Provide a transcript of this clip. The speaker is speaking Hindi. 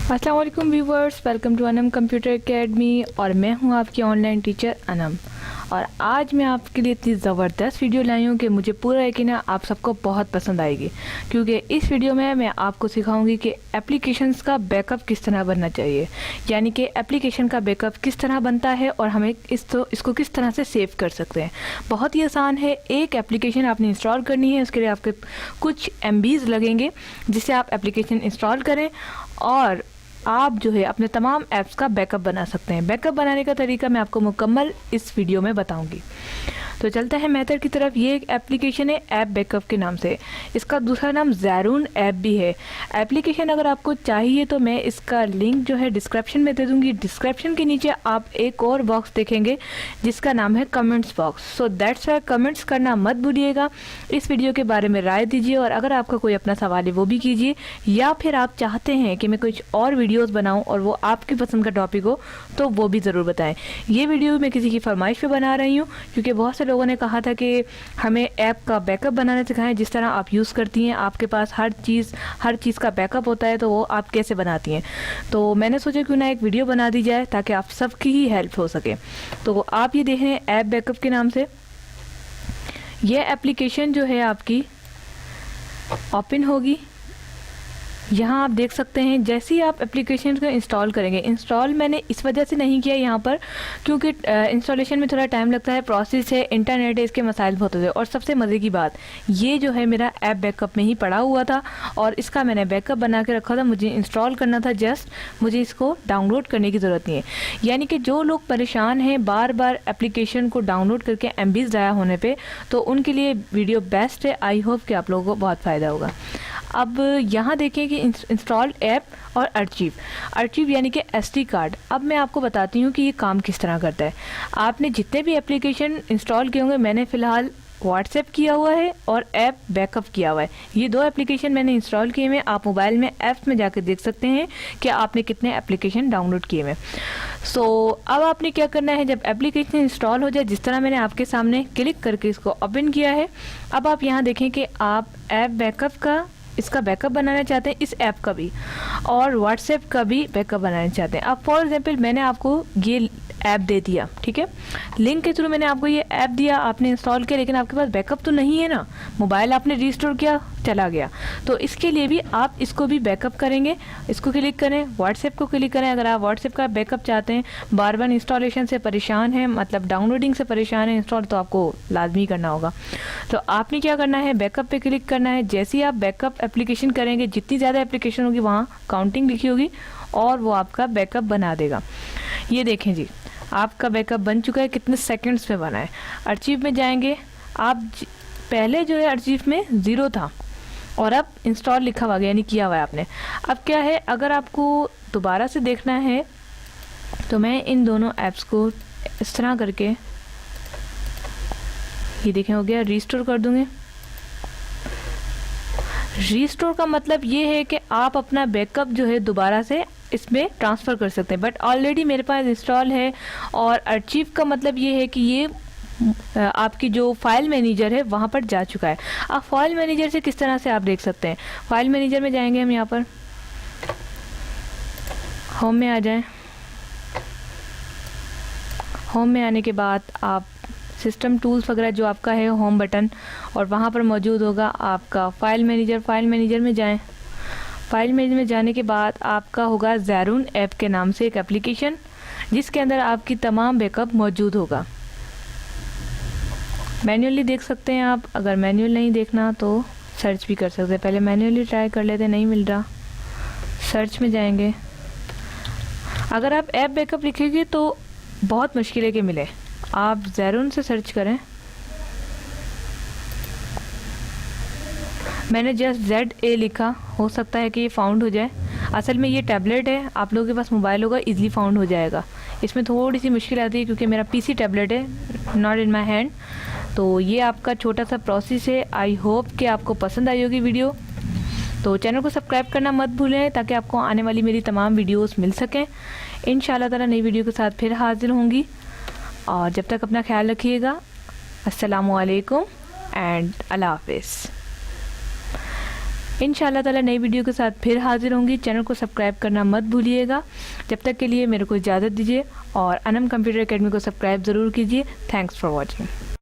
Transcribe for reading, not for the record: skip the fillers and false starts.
अस्सलाम वालेकुम viewers, welcome to Anam computer academy और मैं हूं आपकी ऑनलाइन टीचर अनम। और आज मैं आपके लिए इतनी ज़बरदस्त वीडियो लाई हूं कि मुझे पूरा यकीन है आप सबको बहुत पसंद आएगी, क्योंकि इस वीडियो में मैं आपको सिखाऊंगी कि एप्लीकेशंस का बैकअप किस तरह बनना चाहिए, यानी कि एप्लीकेशन का बैकअप किस तरह बनता है और हमें इसको किस तरह से सेव कर सकते हैं। बहुत ही आसान है। एक एप्लीकेशन आपने इंस्टॉल करनी है, उसके लिए आपके कुछ MBs लगेंगे जिससे आप एप्लीकेशन इंस्टॉल करें और आप जो है अपने तमाम ऐप्स का बैकअप बना सकते हैं। बैकअप बनाने का तरीका मैं आपको मुकम्मल इस वीडियो में बताऊंगी। तो चलते हैं मेथड की तरफ। ये एक एप्लीकेशन है ऐप बैकअप के नाम से। इसका दूसरा नाम ज़ैरून ऐप भी है। एप्लीकेशन अगर आपको चाहिए तो मैं इसका लिंक जो है डिस्क्रिप्शन में दे दूंगी। डिस्क्रिप्शन के नीचे आप एक और बॉक्स देखेंगे जिसका नाम है comments box. So that's why comments करना मत भूलिएगा। इस वीडियो के बारे में राय दीजिए और अगर आपका कोई अपना सवाल है वो भी कीजिए, या फिर आप चाहते हैं कि मैं कुछ और वीडियोस बनाऊं और वो आपकी पसंद का टॉपिक हो तो वो भी ज़रूर बताएं। ये वीडियो मैं किसी की फरमाइश पे बना रही हूँ, क्योंकि बहुत से लोगों ने कहा था कि हमें ऐप का बैकअप बनाना सिखाएं, जिस तरह आप यूज़ करती हैं, आपके पास हर चीज़ का बैकअप होता है, तो वो आप कैसे बनाती हैं। तो मैंने सोचा क्यों ना एक वीडियो बना दी जाए ताकि आप सबकी ही हेल्प हो सके। तो आप ये देख रहे हैं ऐप बैकअप के नाम से। ये एप्लीकेशन जो है आपकी ओपन होगी। यहाँ आप देख सकते हैं जैसे ही आप एप्लीकेशन को इंस्टॉल करेंगे, इंस्टॉल मैंने इस वजह से नहीं किया यहाँ पर क्योंकि इंस्टॉलेशन में थोड़ा टाइम लगता है, प्रोसेस है, इंटरनेट है, इसके मसाइल बहुत होते हैं। और सबसे मज़े की बात, ये जो है मेरा ऐप बैकअप में ही पड़ा हुआ था और इसका मैंने बैकअप बना के रखा था। मुझे इंस्टॉल करना था, जस्ट मुझे इसको डाउनलोड करने की ज़रूरत नहीं है। यानी कि जो लोग परेशान हैं बार बार एप्लीकेशन को डाउनलोड करके MBs ज़ाया होने पर, तो उनके लिए वीडियो बेस्ट है। आई होप कि आप लोगों को बहुत फ़ायदा होगा। अब यहाँ देखें कि इंस्टॉल्ड ऐप और अर्चीव यानी कि SD कार्ड। अब मैं आपको बताती हूँ कि ये काम किस तरह करता है। आपने जितने भी एप्लीकेशन इंस्टॉल किए होंगे, मैंने फ़िलहाल व्हाट्सएप किया हुआ है और ऐप बैकअप किया हुआ है। ये दो एप्लीकेशन मैंने इंस्टॉल किए हुए। आप मोबाइल में ऐप्स में जाकर देख सकते हैं कि आपने कितने एप्लीकेशन डाउनलोड किए हुए। सो अब आपने क्या करना है, जब एप्लीकेशन इंस्टॉल हो जाए, जिस तरह मैंने आपके सामने क्लिक करके इसको ओपन किया है, अब आप यहाँ देखें कि आप ऐप बैकअप का इसका बैकअप बनाना चाहते हैं, इस ऐप का भी, और व्हाट्सएप का भी बैकअप बनाना चाहते हैं। अब फॉर एग्जांपल मैंने आपको ये ऐप दे दिया, ठीक है, लिंक के थ्रू मैंने आपको ये ऐप दिया, आपने इंस्टॉल किया, लेकिन आपके पास बैकअप तो नहीं है ना, मोबाइल आपने रीस्टोर किया, चला गया। तो इसके लिए भी आप इसको भी बैकअप करेंगे। इसको क्लिक करें, व्हाट्सएप को क्लिक करें। अगर आप व्हाट्सएप का बैकअप चाहते हैं, बार बार इंस्टॉलेशन से परेशान हैं, मतलब डाउनलोडिंग से परेशान है इंस्टॉल, तो आपको लाजमी करना होगा। तो आपने क्या करना है, बैकअप पे क्लिक करना है। जैसे ही आप बैकअप एप्लीकेशन करेंगे, जितनी ज़्यादा एप्लीकेशन होगी वहाँ काउंटिंग लिखी होगी और वो आपका बैकअप बना देगा। ये देखें जी, आपका बैकअप बन चुका है। कितने सेकंड्स में बना है। अर्चीव में जाएंगे आप, पहले जो है अर्चीव में 0 था और अब इंस्टॉल लिखा हुआ, यानी किया हुआ है आपने। अब क्या है, अगर आपको दोबारा से देखना है तो मैं इन दोनों ऐप्स को इस तरह करके, ये देखें हो गया, रीस्टोर कर दूंगे। रीस्टोर का मतलब ये है कि आप अपना बैकअप जो है दोबारा से इसमें ट्रांसफ़र कर सकते हैं, बट ऑलरेडी मेरे पास इंस्टॉल है। और अर्चीव का मतलब ये है कि ये आपकी जो फाइल मैनेजर है वहाँ पर जा चुका है। अब फाइल मैनेजर से किस तरह से आप देख सकते हैं, फाइल मैनेजर में जाएंगे हम, यहाँ पर होम में आ जाएं। होम में आने के बाद आप सिस्टम टूल्स वगैरह जो आपका है, होम बटन, और वहाँ पर मौजूद होगा आपका फाइल मैनेजर। फाइल मैनेजर में जाएं। फाइल मैनेजर में जाने के बाद आपका होगा ज़ैरून ऐप के नाम से एक एप्लीकेशन, जिसके अंदर आपकी तमाम बैकअप मौजूद होगा। मैन्युअली देख सकते हैं आप, अगर मैन्युअल नहीं देखना तो सर्च भी कर सकते हैं। पहले मैन्युअली ट्राई कर लेते, नहीं मिल रहा, सर्च में जाएंगे। अगर आप ऐप बैकअप लिखेंगे तो बहुत मुश्किल है कि मिले, आप ज़ैरून से सर्च करें। मैंने जस्ट ZA लिखा, हो सकता है कि ये फाउंड हो जाए। असल में ये टैबलेट है, आप लोगों के पास मोबाइल होगा, इजीली फाउंड हो जाएगा। इसमें थोड़ी सी मुश्किल आती है क्योंकि मेरा PC टैबलेट है, नॉट इन माय हैंड। तो ये आपका छोटा सा प्रोसेस है। आई होप कि आपको पसंद आई होगी वीडियो। तो चैनल को सब्सक्राइब करना मत भूलें ताकि आपको आने वाली मेरी तमाम वीडियोस मिल सकें। इंशाल्लाह ताला नई वीडियो के साथ फिर हाजिर होंगी, और जब तक अपना ख्याल रखिएगा। अस्सलामु अलैकुम एंड अल्लाह हाफिज़। इंशाल्लाह ताला नई वीडियो के साथ फिर हाजिर होंगी। चैनल को सब्सक्राइब करना मत भूलिएगा। जब तक के लिए मेरे को इजाज़त दीजिए और अनम कंप्यूटर एकेडमी को सब्सक्राइब ज़रूर कीजिए। Thanks for watching.